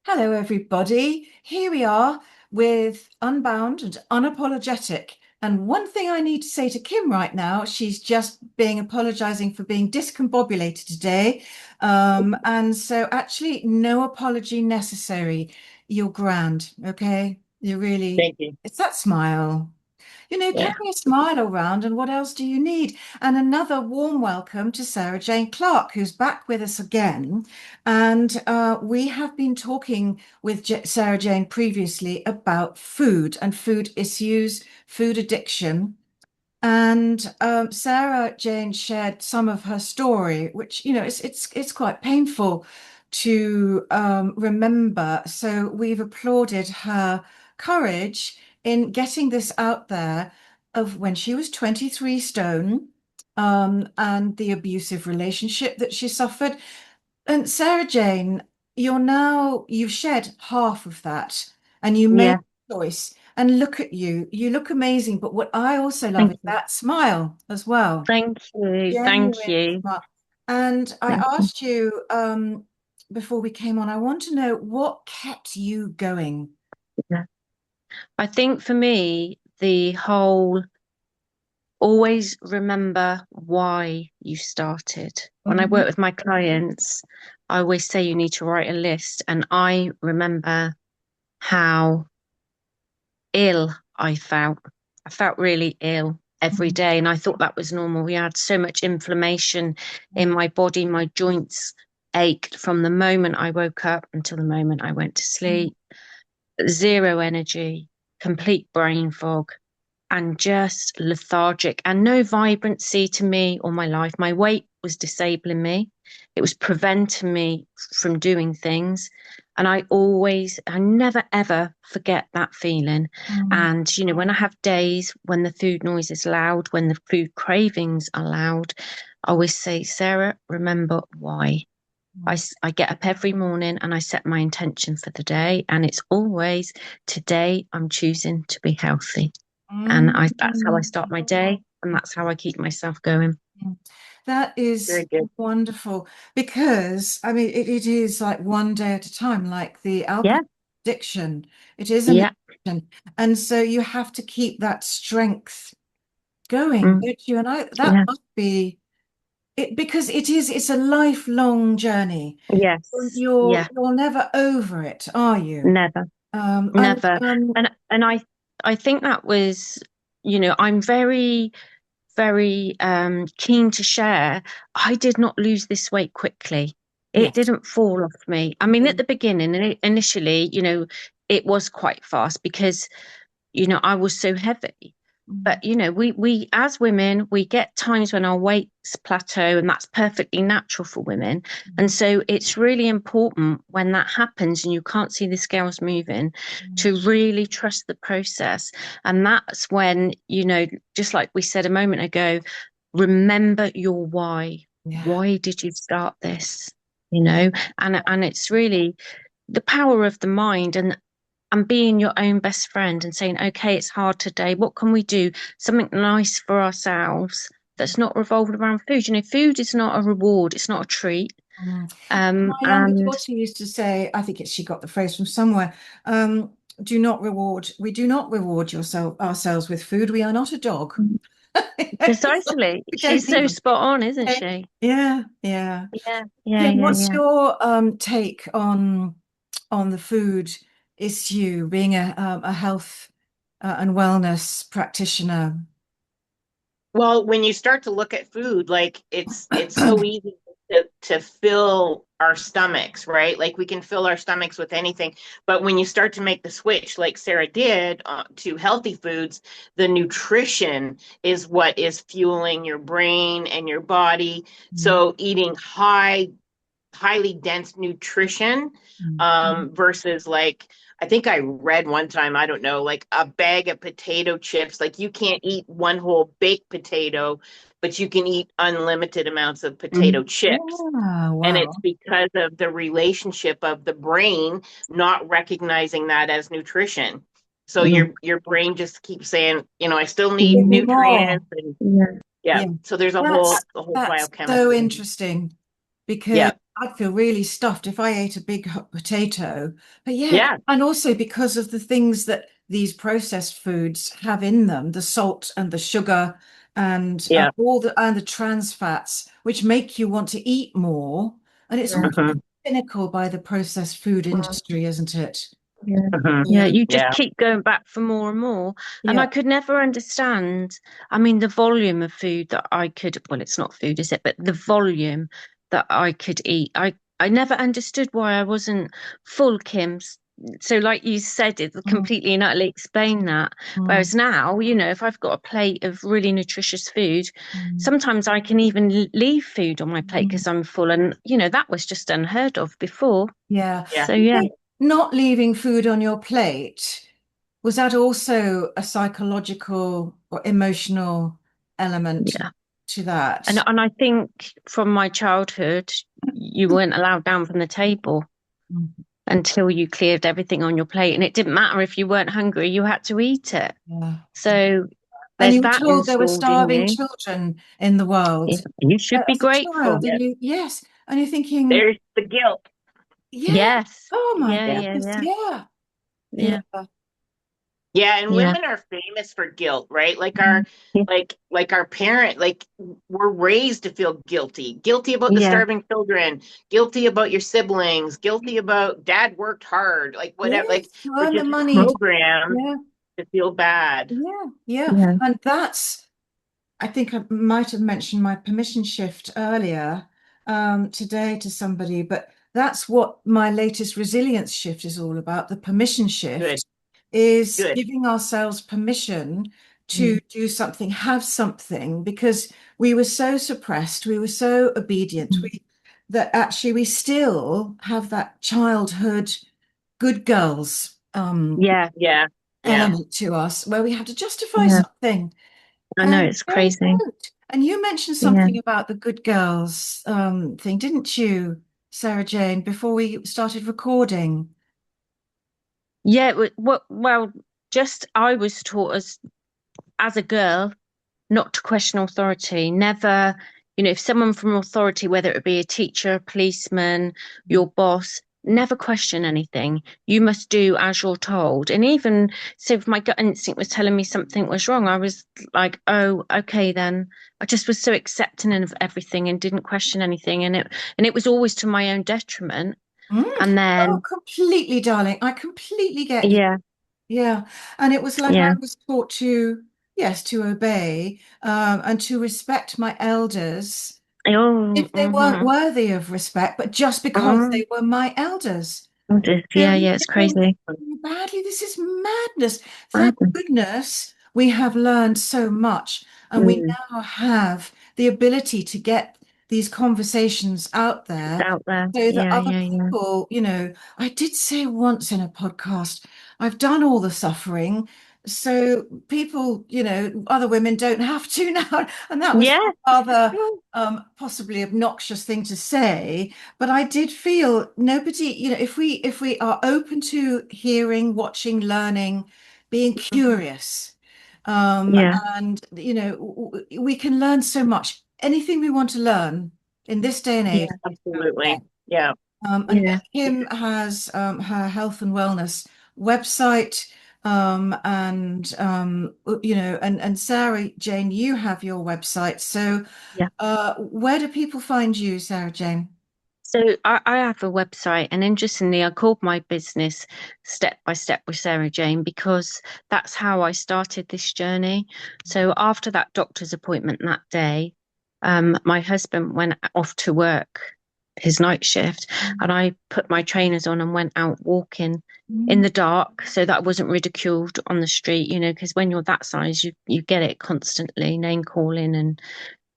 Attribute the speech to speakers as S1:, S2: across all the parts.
S1: Hello, everybody. Here we are with Unbound and Unapologetic. And one thing I need to say to Kim right now, she's just being apologizing for being discombobulated today. And so, actually, no apology necessary. You're grand, okay? You're really,
S2: Thank you.
S1: it's that smile.
S2: Yeah.
S1: Carry a smile around, and what else do you need? And another warm welcome to Sarah Jane Clark, who's back with us again. And we have been talking with Sarah Jane previously about food and food issues, food addiction. And Sarah Jane shared some of her story, which it's quite painful to remember. So we've applauded her courage in getting this out there of when she was 23 stone, and the abusive relationship that she suffered. And Sarah Jane, you've shed half of that and you made
S2: Yeah.
S1: a choice. And look at you. You look amazing. But what I also love
S2: Thank
S1: is
S2: you.
S1: that smile as well.
S2: Thank you. Thank
S1: Genuine
S2: you.
S1: smile. And I
S2: Thank you.
S1: asked you before we came on, I want to know what kept you going.
S2: Yeah. I think for me, the whole always remember why you started. When I
S1: Mhm.
S2: work with my clients, I always say you need to write a list. And I remember how ill I felt. I felt really ill every
S1: Mhm.
S2: day, and I thought that was normal. We had so much inflammation in my body, my joints ached from the moment I woke up until the moment I went to sleep. Zero energy, complete brain fog, and just lethargic and no vibrancy to me or my life. My weight was disabling me. It was preventing me from doing things. And I never ever forget that feeling.
S1: Mhm.
S2: And, when I have days when the food noise is loud, when the food cravings are loud, I always say, Sarah, remember why. I get up every morning and I set my intention for the day. And it's always today I'm choosing to be healthy. And that's how I
S1: Mhm.
S2: start my day, and that's how I keep myself going.
S1: That is
S2: Very good.
S1: wonderful because I mean it is like one day at a time, like the
S2: Yeah,
S1: alcohol addiction. It is an
S2: yeah,
S1: addiction. And so you have to keep that strength going,
S2: mm,
S1: don't you? And I that
S2: yeah,
S1: must be it because it's a lifelong journey.
S2: yes,
S1: You're never over it, are you?
S2: never,
S1: And
S2: never. And I think that was, I'm very keen to share. I did not lose this weight quickly. It
S1: yes.
S2: didn't fall off me. I mean, at the beginning, initially, it was quite fast because I was so heavy. But we as women, we get times when our weights plateau, and that's perfectly natural for women. And so it's really important when that happens and you can't see the scales moving to really trust the process. And that's when, just like we said a moment ago, remember your why.
S1: Yeah.
S2: Why did you start this? You know, and it's really the power of the mind and being your own best friend and saying, okay, it's hard today. What can we do? Something nice for ourselves that's not revolved around food. Food is not a reward, it's not a treat.
S1: Mm. My younger
S2: And
S1: daughter used to say, I think she got the phrase from somewhere, we do not reward ourselves with food. We are not a dog. It's like,
S2: precisely,
S1: we don't
S2: she's so
S1: even.
S2: spot on, isn't
S1: Okay.
S2: she?
S1: Yeah, yeah.
S2: Yeah, yeah,
S1: Kim,
S2: yeah,
S1: what's
S2: yeah.
S1: your take on the food issue, being a health and wellness practitioner?
S2: Well, when you start to look at food, like it's so easy to fill our stomachs, right? Like we can fill our stomachs with anything, but when you start to make the switch, like Sarah did, to healthy foods, the nutrition is what is fueling your brain and your body. So eating highly dense nutrition versus like I think I read one time, I don't know, like a bag of potato chips. Like you can't eat one whole baked potato, but you can eat unlimited amounts of potato chips.
S1: Yeah,
S2: And it's
S1: wow.
S2: because of the relationship of the brain not recognizing that as nutrition. So your brain just keeps saying, I still need
S1: Give me more.
S2: nutrients and yeah.
S1: Yeah,
S2: So there's a whole
S1: that's
S2: a whole
S1: that's so
S2: biochemistry.
S1: interesting because
S2: Yeah.
S1: I'd feel really stuffed if I ate a big hot potato. But yeah,
S2: Yeah.
S1: and also because of the things that these processed foods have in them, the salt and the sugar and
S2: Yeah.
S1: all the trans fats, which make you want to eat more. And it's all
S2: Hmm.
S1: cynical by the processed food industry, isn't it?
S3: Yeah.
S2: Hmm.
S3: Yeah,
S1: Yeah,
S3: you just
S2: Yeah.
S3: keep going back for more and more. And I
S1: yeah.
S3: could never understand, I mean, the volume of food that I could, well, it's not food, is it? But the volume that I could eat. I never understood why I wasn't full, Kim. So, like you said, it
S1: Mm,
S3: completely and utterly explained that.
S1: mm,
S3: Whereas now, if I've got a plate of really nutritious food,
S1: mm,
S3: sometimes I can even leave food on my plate
S1: mm.
S3: because I'm full. And, that was just unheard of before.
S1: Yeah.
S2: Yeah.
S3: So,
S1: You
S3: yeah,
S1: think not leaving food on your plate, was that also a psychological or emotional element
S3: yeah.
S1: to
S3: And
S1: that?
S3: and I think from my childhood, you weren't allowed down from the table
S1: Mm.
S3: until you cleared everything on your plate. And it didn't matter if you weren't hungry, you had to eat it.
S1: Yeah.
S3: So
S1: And
S3: there's
S1: you were
S3: that
S1: told there were
S3: installed in
S1: starving
S3: you.
S1: children in the
S3: Yeah,
S1: world
S3: you should be
S1: as a
S3: grateful.
S1: child,
S2: Yeah.
S1: and yes, and you're thinking,
S2: There's the guilt.
S1: yeah,
S3: Yes.
S1: oh my
S3: Yeah,
S2: Yeah.
S3: yeah,
S1: goodness,
S3: yeah.
S1: yeah, yeah.
S3: Yeah.
S2: Yeah, and
S3: Yeah.
S2: women are famous for guilt, right? Like
S1: Mm,
S2: our like our parent, like we're raised to feel guilty. Guilty about the
S3: Yeah.
S2: starving children, guilty about your siblings, guilty about dad worked hard, like whatever. Like
S1: yes, to
S2: we're
S1: earn the
S2: just
S1: money.
S2: programmed
S1: Yeah,
S2: to feel bad.
S1: yeah, yeah.
S3: Yeah.
S1: And that's I think I might have mentioned my permission shift earlier today to somebody, but that's what my latest resilience shift is all about. The permission
S2: Good,
S1: shift is
S2: good.
S1: giving ourselves permission to
S3: Mm.
S1: do something, have something, because we were so suppressed, we were so obedient,
S3: Mm.
S1: that actually we still have that childhood good girls
S3: Yeah.
S2: Yeah, yeah.
S1: element to us where we have to justify
S3: Yeah.
S1: something.
S3: I know
S1: And
S3: it's
S1: they
S3: crazy.
S1: don't. And you mentioned
S3: Yeah.
S1: something about the good girls thing, didn't you, Sarah Jane, before we started recording?
S3: Yeah. Well, just I was taught as a girl not to question authority. Never, if someone from authority, whether it be a teacher, a policeman, your boss, never question anything. You must do as you're told. And even so, if my gut instinct was telling me something was wrong, I was like, oh, okay, then. I just was so accepting of everything and didn't question anything. And it was always to my own detriment.
S1: Mm.
S3: And
S1: Oh,
S3: then,
S1: completely, darling. I completely get you.
S3: yeah,
S1: Yeah. And it was like I
S3: yeah,
S1: was taught to, yes, to obey and to respect my elders
S3: oh,
S1: if they weren't
S3: mm-hmm.
S1: worthy of respect, but just because
S3: Oh,
S1: they were my elders.
S3: yeah,
S1: You
S3: yeah, it's
S1: think
S3: crazy.
S1: badly. This is madness. Thank
S3: Mm,
S1: goodness we have learned so much, and we
S3: mm,
S1: now have the ability to get these conversations out
S3: it's
S1: there
S3: out there.
S1: so that
S3: Yeah,
S1: other
S3: yeah, yeah.
S1: people, I did say once in a podcast, I've done all the suffering. So people, other women don't have to now. And that was
S3: Yeah.
S1: a rather possibly obnoxious thing to say. But I did feel nobody, if we are open to hearing, watching, learning, being curious,
S3: Yeah.
S1: and we can learn so much. Anything we want to learn in this day and age.
S3: Yeah.
S2: Absolutely. Yeah.
S1: And
S3: Yeah.
S1: Kim has her health and wellness website, and Sarah Jane, you have your website. So,
S3: Yeah.
S1: where do people find you, Sarah Jane?
S3: So I have a website, and interestingly, I called my business Step by Step with Sarah Jane because that's how I started this journey. So after that doctor's appointment that day, my husband went off to work his night shift, and I put my trainers on and went out walking in
S1: Mm,
S3: the dark so that I wasn't ridiculed on the street, because when you're that size, you get it constantly, name calling and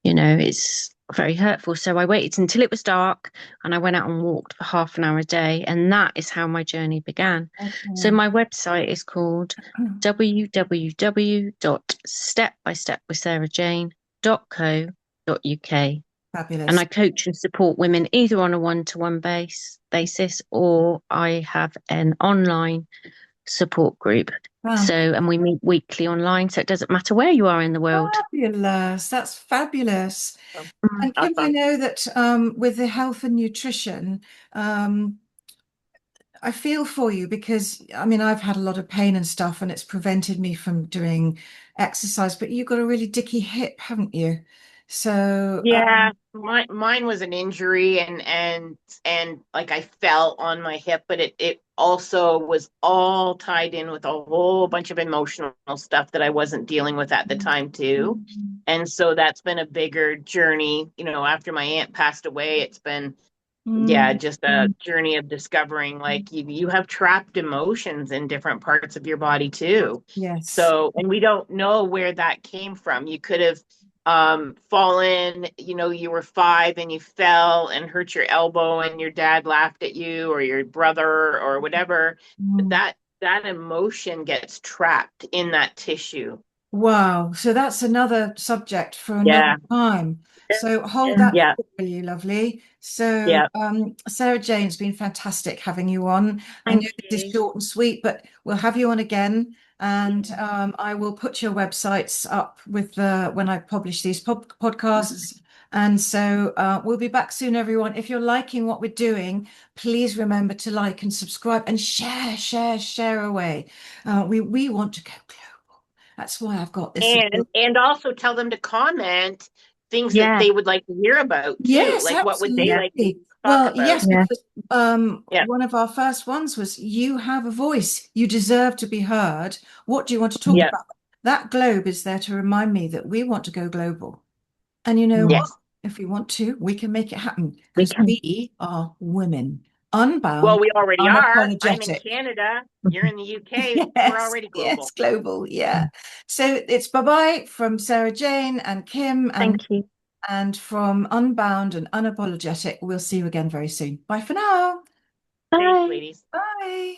S3: it's very hurtful. So I waited until it was dark and I went out and walked for half an hour a day. And that is how my journey began. So
S1: okay.
S3: my website is called www.stepbystepwithsarahjane.co.uk. And I
S1: Fabulous.
S3: coach and support women either on a one-to-one basis, or I have an online support group.
S1: Wow.
S3: So, and we meet weekly online, so it doesn't matter where you are in the world.
S1: Fabulous. That's fabulous. And Kim, I
S2: Awesome.
S1: know that with the health and nutrition, um, I feel for you because I mean I've had a lot of pain and stuff, and it's prevented me from doing exercise. But you've got a really dicky hip, haven't you? So
S2: Yeah, mine was an injury and like I fell on my hip, but it also was all tied in with a whole bunch of emotional stuff that I wasn't dealing with at the time too. And so that's been a bigger journey, after my aunt passed away, it's been yeah,
S1: mm,
S2: just a journey of discovering like you have trapped emotions in different parts of your body too.
S1: yes.
S2: So, and we don't know where that came from. You could have fallen, you were 5 and you fell and hurt your elbow and your dad laughed at you or your brother or whatever.
S1: Mm.
S2: That emotion gets trapped in that tissue.
S1: Wow. So that's another subject for another
S2: Yeah.
S1: time. So hold that
S2: Yeah.
S1: thought for you, lovely. So,
S2: Yeah.
S1: Sarah Jane, it's been fantastic having you on. I know
S3: Thank
S1: this is
S3: you.
S1: short and sweet, but we'll have you on again. And I will put your websites up with when I publish these podcasts. And so we'll be back soon, everyone. If you're liking what we're doing, please remember to like and subscribe and share away. We want to go global. That's why I've got this little.
S2: And also tell them to comment things that
S3: Yeah,
S2: they would like to hear about too.
S1: Yes,
S2: Like what would they
S3: yeah,
S2: like to
S1: absolutely.
S2: talk
S1: Well,
S2: about?
S1: yes,
S3: yeah.
S1: because
S2: Yeah.
S1: one of our first ones was you have a voice. You deserve to be heard. What do you want to talk
S3: Mm,
S2: Yeah.
S1: about? That globe is there to remind me that we want to go global. And you know
S3: mm.
S1: what?
S2: Yes.
S1: If we want to, we can make it happen
S3: We
S1: because
S3: can.
S1: we are women,
S2: Well,
S1: unbound,
S2: we already are. I'm in
S1: unapologetic.
S2: Canada. You're in the UK. We're
S1: Yes,
S2: already
S1: yes,
S2: global.
S1: global. Yeah. So it's bye-bye from Sarah Jane and Kim
S3: Thank you.
S1: and from Unbound and Unapologetic. We'll see you again very soon. Bye for now.
S2: Thanks,
S3: Bye.
S2: ladies.
S1: Bye.